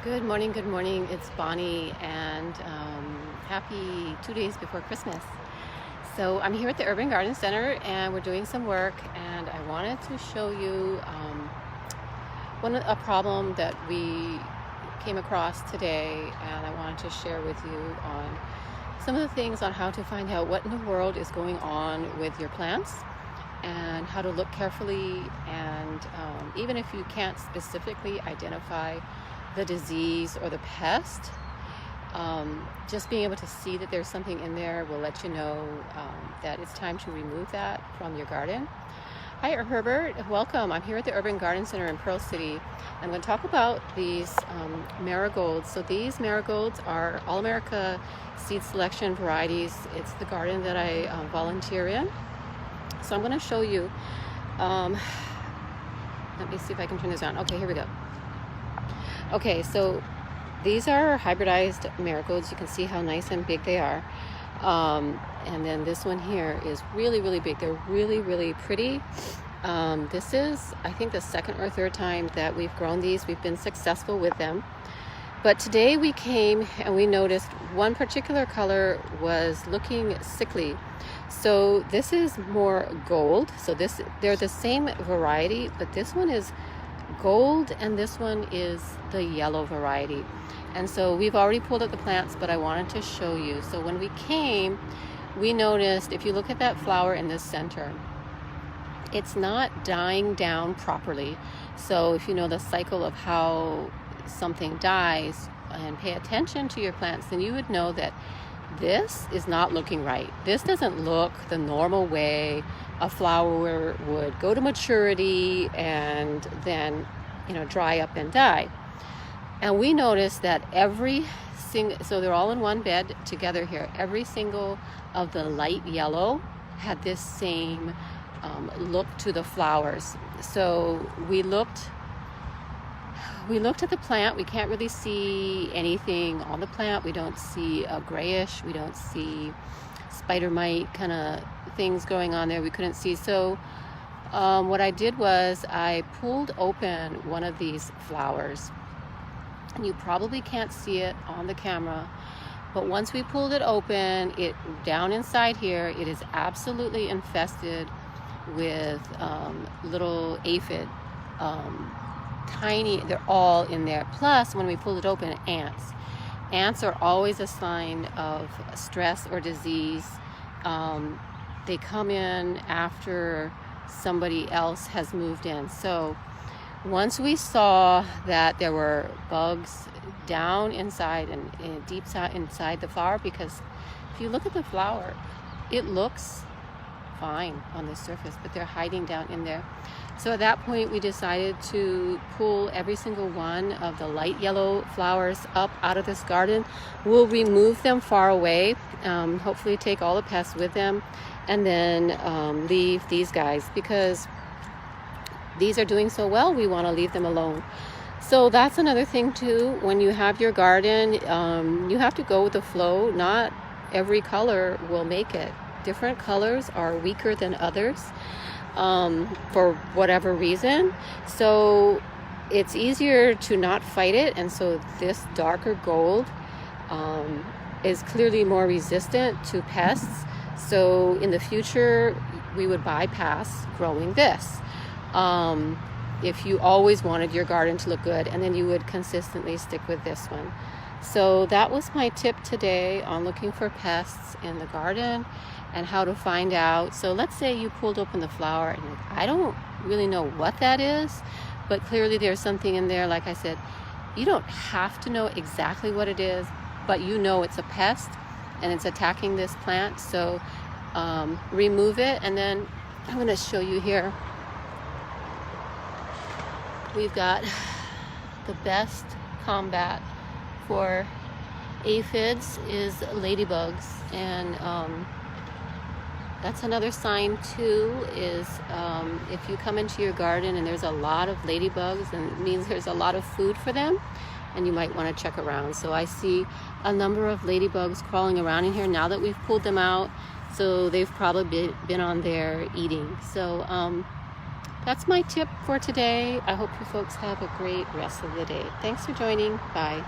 Good morning, good morning. It's Bonnie, and happy 2 days before Christmas. So I'm here at the Urban Garden Center, and we're doing some work, and I wanted to show you a problem that we came across today, and I wanted to share with you on some of the things on how to find out what in the world is going on with your plants and how to look carefully, and even if you can't specifically identify the disease or the pest, just being able to see that there's something in there will let you know that it's time to remove that from your garden. Hi Herbert, welcome. I'm here at the Urban Garden Center in Pearl City. I'm going to talk about these marigolds. So these marigolds are All-America seed selection varieties. It's the garden that I volunteer in. So I'm going to show you, let me see if I can turn this on. Okay, here we go. Okay, so these are hybridized marigolds. You can see how nice and big they are. And then this one here is really, really big. They're really, really pretty. This is, I think, the second or third time that we've grown these. We've been successful with them. But today we came and we noticed one particular color was looking sickly. So this is more gold. So they're the same variety, but this one is gold and this one is the yellow variety. And so we've already pulled up the plants, but I wanted to show you. So when we came, we noticed, if you look at that flower in the center, it's not dying down properly. So if you know the cycle of how something dies and pay attention to your plants, then you would know that this is not looking right. This doesn't look the normal way a flower would go to maturity and then, dry up and die. And we noticed that so they're all in one bed together here. Every single of the light yellow had this same look to the flowers. So we looked at the plant. We can't really see anything on the plant. We don't see a grayish. We don't see spider mite kind of things going on there. We couldn't see. So what I did was I pulled open one of these flowers. And you probably can't see it on the camera, but once we pulled it open, down inside here, it is absolutely infested with little aphid. Tiny, they're all in there. Plus, when we pulled it open, ants. Ants are always a sign of stress or disease. They come in after somebody else has moved in. So once we saw that there were bugs down inside and deep inside the flower, because if you look at the flower, it looks fine on the surface, but they're hiding down in there. So at that point, we decided to pull every single one of the light yellow flowers up out of this garden. We'll remove them far away, hopefully take all the pests with them, and then leave these guys, because these are doing so well, we want to leave them alone. So that's another thing too. When you have your garden, you have to go with the flow. Not every color will make it. Different colors are weaker than others for whatever reason. So it's easier to not fight it. And so this darker gold is clearly more resistant to pests. So in the future, we would bypass growing this. If you always wanted your garden to look good, and then you would consistently stick with this one. So that was my tip today on looking for pests in the garden and how to find out. So let's say you pulled open the flower and I don't really know what that is, but clearly there's something in there. Like I said, you don't have to know exactly what it is, but you know it's a pest and it's attacking this plant. So remove it, and then I'm going to show you here. We've got the best combat for aphids is ladybugs, and that's another sign too, is if you come into your garden and there's a lot of ladybugs, and it means there's a lot of food for them, and you might want to check around. So I see a number of ladybugs crawling around in here now that we've pulled them out, so they've probably been on there eating. So that's my tip for today. I hope you folks have a great rest of the day. Thanks for joining. Bye.